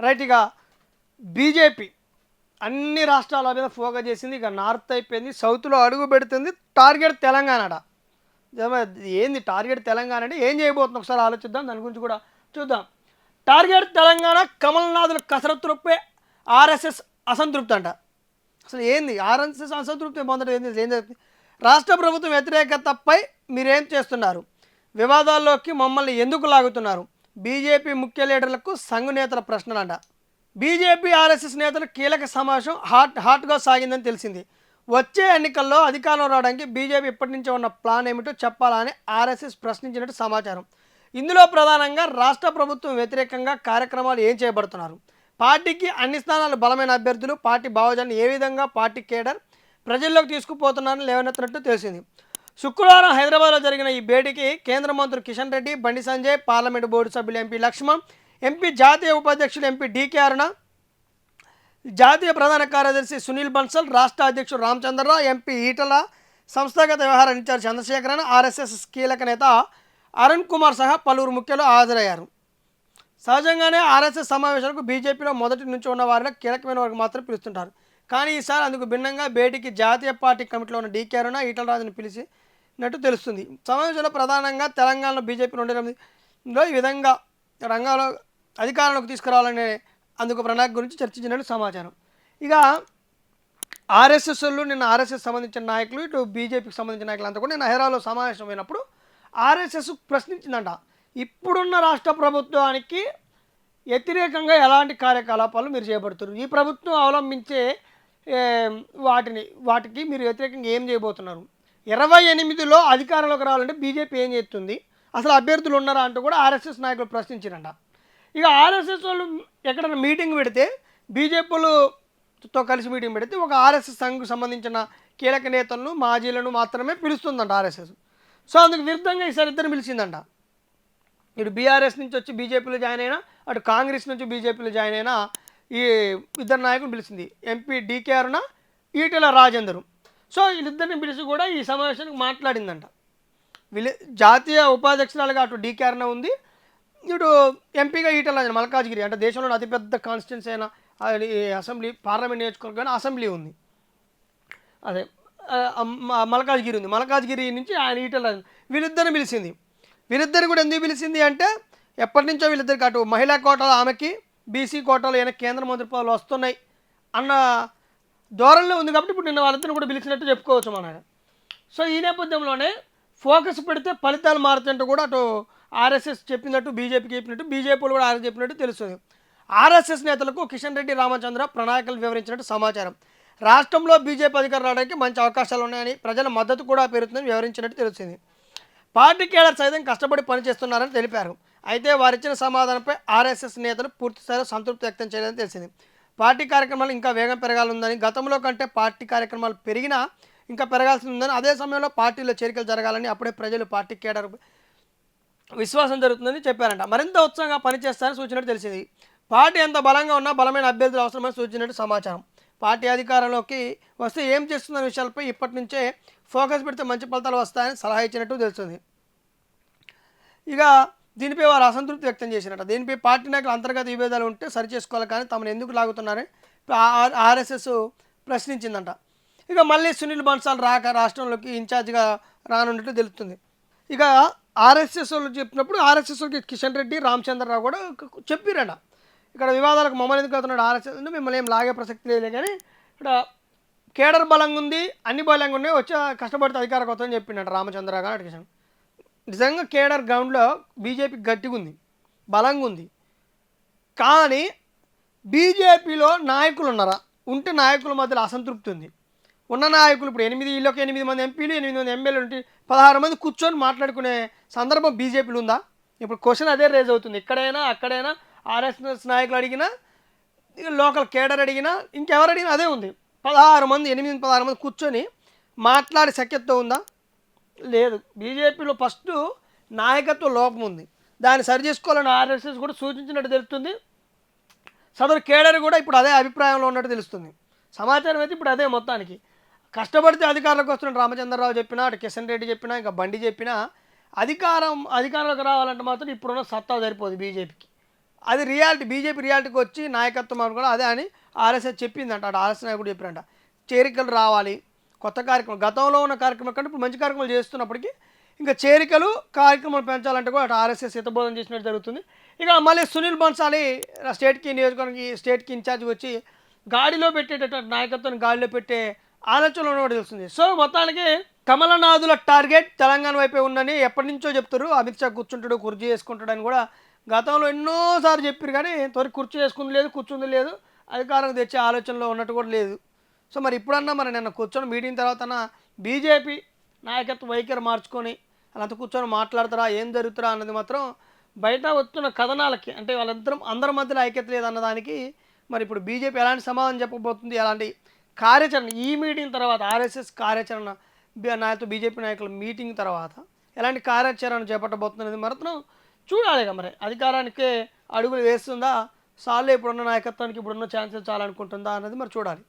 Right. ఇక BJP అన్ని రాష్ట్రాల మీద ఫోకస్ చేసింది. ఇక నార్త్ అయిపోయింది, సౌత్లో అడుగు పెడుతుంది. టార్గెట్ తెలంగాణ. ఏంది టార్గెట్ తెలంగాణ అంటే ఏం చేయబోతుంది ఒకసారి ఆలోచిద్దాం, దాని గురించి కూడా చూద్దాం. టార్గెట్ తెలంగాణ, కమల్నాథుల కసరత్తులపై ఆర్ఎస్ఎస్ అసంతృప్తి అంట. అసలు ఏంది ఆర్ఎస్ఎస్ అసంతృప్తి పొందడం ఏంది, ఏం జరుగుతుంది? రాష్ట్ర ప్రభుత్వం వ్యతిరేకతపై మీరేం చేస్తున్నారు? వివాదాల్లోకి మమ్మల్ని ఎందుకు లాగుతున్నారు? బీజేపీ ముఖ్య లీడర్లకు సంఘ నేతల ప్రశ్నలంట. బీజేపీ ఆర్ఎస్ఎస్ నేతలు కీలక సమావేశం హాట్గా సాగిందని తెలిసింది. వచ్చే ఎన్నికల్లో అధికారంలో రావడానికి బీజేపీ ఇప్పటి నుంచే ఉన్న ప్లాన్ ఏమిటో చెప్పాలని ఆర్ఎస్ఎస్ ప్రశ్నించినట్టు సమాచారం. ఇందులో ప్రధానంగా రాష్ట్ర ప్రభుత్వం వ్యతిరేకంగా కార్యక్రమాలు ఏం చేయబడుతున్నారు, పార్టీకి అన్ని స్థానాలు బలమైన అభ్యర్థులు, పార్టీ భావజాన్ని ఏ విధంగా పార్టీ కేడర్ ప్రజల్లోకి తీసుకుపోతున్నారని లేవనెత్తినట్టు తెలిసింది. శుక్రవారం హైదరాబాద్లో జరిగిన ఈ భేటీకి కేంద్ర మంత్రులు కిషన్ రెడ్డి, బండి సంజయ్, పార్లమెంటు బోర్డు సభ్యులు ఎంపీ లక్ష్మణ్, ఎంపీ జాతీయ ఉపాధ్యక్షులు ఎంపీ డీకే అరుణ, జాతీయ ప్రధాన కార్యదర్శి సునీల్ బన్సల్, రాష్ట్ర అధ్యక్షుడు రామచంద్రరావు, ఎంపీ ఈటల, సంస్థాగత వ్యవహార ఇన్ఛార్జ్ చంద్రశేఖరన్, ఆర్ఎస్ఎస్ కీలక నేత అరుణ్ కుమార్ సహా పలువురు ముఖ్యులు హాజరయ్యారు. సహజంగానే ఆర్ఎస్ఎస్ సమావేశాలకు బీజేపీలో మొదటి నుంచి ఉన్న వారిలో కీలకమైన వారికి మాత్రం పిలుస్తుంటారు. కానీ ఈసారి అందుకు భిన్నంగా భేటీకి జాతీయ పార్టీ కమిటీలో ఉన్న డీకే అరుణ, ఈటల రాజును పిలిచినట్టు తెలుస్తుంది. సమావేశంలో ప్రధానంగా తెలంగాణలో బీజేపీ 2008లో ఈ విధంగా రంగంలో అధికారంలోకి తీసుకురావాలనే అందుకు ప్రణాళిక గురించి చర్చించినట్టు సమాచారం. ఇక ఆర్ఎస్ఎస్ వాళ్ళు నిన్న ఆర్ఎస్ఎస్ సంబంధించిన నాయకులు, ఇటు బీజేపీకి సంబంధించిన నాయకులు అంతా కూడా నిన్న హైదరాబాద్లో సమావేశం అయినప్పుడు ఆర్ఎస్ఎస్ ప్రశ్నించిందంట, ఇప్పుడున్న రాష్ట్ర ప్రభుత్వానికి వ్యతిరేకంగా ఎలాంటి కార్యకలాపాలు మీరు చేపడుతున్నారు, ఈ ప్రభుత్వం అవలంబించే వాటికి మీరు వ్యతిరేకంగా ఏం చేయబోతున్నారు, 28లో అధికారంలోకి రావాలంటే బీజేపీ ఏం చేస్తుంది, అసలు అభ్యర్థులు ఉన్నారా అంటూ కూడా ఆర్ఎస్ఎస్ నాయకులు ప్రశ్నించారంట. ఇక ఆర్ఎస్ఎస్ వాళ్ళు ఎక్కడైనా మీటింగ్ పెడితే, బీజేపీలతో కలిసి మీటింగ్ పెడితే ఒక ఆర్ఎస్ఎస్ సంఘకు సంబంధించిన కీలక నేతలను, మాజీలను మాత్రమే పిలుస్తుందంట ఆర్ఎస్ఎస్. సో అందుకు విరుద్ధంగా ఈసారి ఇద్దరు పిలిచిందంట. ఇటు బీఆర్ఎస్ నుంచి వచ్చి బీజేపీలో జాయిన్ అయినా, అటు కాంగ్రెస్ నుంచి బీజేపీలో జాయిన్ అయినా ఈ ఇద్దరు నాయకులు పిలిచింది, ఎంపీ డీకే అరుణ, ఈటెల రాజేందర్. సో వీళ్ళిద్దరిని పిలిచి కూడా ఈ సమావేశానికి మాట్లాడిందంట. జాతీయ ఉపాధ్యక్షురాలుగా అటు డీకే అరుణ ఉంది, ఇటు ఎంపీగా ఈటెల రాజేందర్. మల్కాజ్గిరి అంటే దేశంలోని అతిపెద్ద కాన్స్టిట్యున్సీ అయిన అసెంబ్లీ, పార్లమెంట్ నియోజకవర్గం అసెంబ్లీ ఉంది, అదే మల్కాజ్గిరి ఉంది. మల్కాజ్గిరి నుంచి ఆయన ఈటెల రాజేందర్ వీళ్ళిద్దరిని పిలిచింది. వీళ్ళిద్దరు కూడా ఎందుకు పిలిచింది అంటే, ఎప్పటి నుంచో వీళ్ళిద్దరికి అటు మహిళా కోటాలో ఆమెకి, బీసీ కోటాలో ఈయన కేంద్ర మంత్రి పదవులు వస్తున్నాయి అన్న ధోరణిలో ఉంది కాబట్టి ఇప్పుడు నిన్న వాళ్ళిద్దరిని కూడా పిలిచినట్టు చెప్పుకోవచ్చు మన. సో ఈ నేపథ్యంలోనే ఫోకస్ పెడితే ఫలితాలు మారుతుంటూ కూడా అటు ఆర్ఎస్ఎస్ చెప్పినట్టు బీజేపీకి చెప్పినట్టు, బీజేపీలు కూడా ఆర్ఎస్ చెప్పినట్టు తెలుస్తుంది. ఆర్ఎస్ఎస్ నేతలకు కిషన్ రెడ్డి, రామచంద్ర ప్రణాళికలు వివరించినట్టు సమాచారం. రాష్ట్రంలో బీజేపీ అధికారం రావడానికి మంచి అవకాశాలు ఉన్నాయని, ప్రజల మద్దతు కూడా పెరుగుతుందని వివరించినట్టు తెలిసింది. పార్టీ కేడర్ సైతం కష్టపడి పనిచేస్తున్నారని తెలిపారు. అయితే వారిచ్చిన సమాధానంపై ఆర్ఎస్ఎస్ నేతలు పూర్తిస్థాయిలో సంతృప్తి వ్యక్తం చేయలేదని తెలిసింది. పార్టీ కార్యక్రమాలు ఇంకా వేగం పెరగాలని, గతంలో కంటే పార్టీ కార్యక్రమాలు పెరిగినా ఇంకా పెరగాల్సి ఉందని, అదే సమయంలో పార్టీలో చేరికలు జరగాలని, అప్పుడే ప్రజలు పార్టీ కేడర్ విశ్వాసం జరుగుతుందని చెప్పారంట. మరింత ఉత్సాహంగా పనిచేస్తారని సూచించినట్టు తెలిసింది. పార్టీ ఎంత బలంగా ఉన్నా బలమైన అభ్యర్థులు అవసరమని సూచించినట్టు సమాచారం. పార్టీ అధికారంలోకి వస్తే ఏం చేస్తున్న విషయాలపై ఇప్పటి నుంచే ఫోకస్ పెడితే మంచి ఫలితాలు వస్తాయని సలహా ఇచ్చినట్టు తెలుస్తుంది. ఇక దీనిపై వారు అసంతృప్తి వ్యక్తం చేసినట్టు. దీనిపై పార్టీ నాయకులు అంతర్గత విభేదాలు ఉంటే సరిచేసుకోవాలి, కానీ తమను ఎందుకు లాగుతున్నారని ఆర్ఎస్ఎస్ ప్రశ్నించిందంట. ఇక మళ్ళీ సునీల్ బన్సాల్ రాష్ట్రంలోకి ఇన్ఛార్జిగా రానున్నట్టు తెలుస్తుంది. ఇక ఆర్ఎస్ఎస్ వాళ్ళు చెప్పినప్పుడు ఆర్ఎస్ఎస్ వాళ్ళకి కిషన్ రెడ్డి, రామచంద్రరావు కూడా చెప్పిరట, ఇక్కడ వివాదాలకు మమ్మల్ని ఎందుకు అవుతున్నాడు ఆర్ఎస్ఎస్ అంటే, మిమ్మల్ని ఏం లాగే ప్రసక్తి లేదు, కానీ ఇక్కడ కేడర్ బలంగా ఉంది, అన్ని బలంగా ఉన్నాయి, వచ్చి కష్టపడితే అధికారం వస్తుందని చెప్పిండట రామచంద్రరావు గారు కిషన్. నిజంగా కేడర్ గ్రౌండ్లో బీజేపీ గట్టిగా ఉంది, బలంగా ఉంది. కానీ బీజేపీలో నాయకులు ఉన్నారా ఉంటే నాయకుల మధ్యలో అసంతృప్తి ఉంది. ఉన్న నాయకులు ఇప్పుడు 8 మంది ఎంపీలు, 8 మంది ఎమ్మెల్యేలు ఉంటే 16 మంది కూర్చొని మాట్లాడుకునే సందర్భం బీజేపీలో ఉందా? ఇప్పుడు క్వశ్చన్ అదే రేజ్ అవుతుంది. ఎక్కడైనా అక్కడైనా ఆర్ఎస్ఎస్ నాయకులు అడిగినా, లోకల్ కేడర్ అడిగినా, ఇంకెవరు అడిగినా అదే ఉంది. 16 మంది కూర్చొని మాట్లాడే శక్యత ఉందా? లేదు. బీజేపీలో ఫస్ట్ నాయకత్వ లోపం ఉంది, దాన్ని సరి చేసుకోవాలని ఆర్ఎస్ఎస్ కూడా సూచించినట్టు తెలుస్తుంది. సదరు కేడర్ కూడా ఇప్పుడు అదే అభిప్రాయంలో ఉన్నట్టు తెలుస్తుంది. సమాచారం అయితే ఇప్పుడు అదే. మొత్తానికి కష్టపడితే అధికారంలోకి వస్తున్న రామచంద్రరావు చెప్పినా, అటు కిషన్ రెడ్డి చెప్పినా, ఇంకా బండి చెప్పినా, అధికారంలోకి రావాలంటే మాత్రం ఇప్పుడున్న సత్తా సరిపోదు బీజేపీకి. అది రియాలిటీ, బీజేపీ రియాలిటీకి వచ్చి నాయకత్వం అని కూడా అదే అని ఆర్ఎస్ఎస్ చెప్పిందంట. అటు ఆర్ఎస్ నాయకుడు చెప్పారంట చేరికలు రావాలి, కొత్త కార్యక్రమం గతంలో ఉన్న కార్యక్రమం కంటే ఇప్పుడు మంచి కార్యక్రమాలు చేస్తున్నప్పటికీ ఇంకా చేరికలు కార్యక్రమాలు పెంచాలంటే కూడా అటు ఆర్ఎస్ఎస్ హితబోధన చేసినట్టు జరుగుతుంది. ఇక మళ్ళీ సునీల్ బన్సాలి స్టేట్కి నియోజకవర్గానికి స్టేట్కి ఇన్ఛార్జ్ వచ్చి గాడిలో పెట్టేటటువంటి నాయకత్వాన్ని గాడిలో పెట్టే ఆలోచనలో ఉన్నట్టు తెలుస్తుంది. సో మొత్తానికి కమలనాథుల టార్గెట్ తెలంగాణ వైపే ఉందని ఎప్పటి నుంచో చెప్తారు. అమిత్ షా కూర్చుంటాడు, కుర్చీ చేసుకుంటాడని కూడా గతంలో ఎన్నోసార్లు చెప్పారు, కానీ త్వర కుర్చీ చేసుకుంది లేదు, కూర్చుంది లేదు, అధికారం తెచ్చే ఆలోచనలో ఉన్నట్టు కూడా లేదు. సో మరి ఇప్పుడన్నా మరి నిన్న కూర్చొని మీటింగ్ తర్వాత బీజేపీ నాయకత్వ వైఖరి మార్చుకొని వాళ్ళంతా కూర్చొని మాట్లాడతారా, ఏం జరుగుతారా అన్నది మాత్రం బయట వస్తున్న కథనాలకి, అంటే అందరి మధ్యలో ఐక్యత లేదన్నదానికి మరి ఇప్పుడు బీజేపీ ఎలాంటి సమాధానం చెప్పబోతుంది, ఎలాంటి కార్యాచరణ ఈ మీటింగ్ తర్వాత ఆర్ఎస్ఎస్ కార్యాచరణ నాయకులు బీజేపీ నాయకుల మీటింగ్ తర్వాత ఎలాంటి కార్యాచరణ చేపట్టబోతుంది అనేది మాత్రం చూడాలి. మరి అధికారానికే అడుగులు వేస్తుందా, సార్లు ఇప్పుడున్న నాయకత్వానికి ఇప్పుడున్న ఛాన్సెస్ చాలా అనుకుంటుందా అన్నది మరి చూడాలి.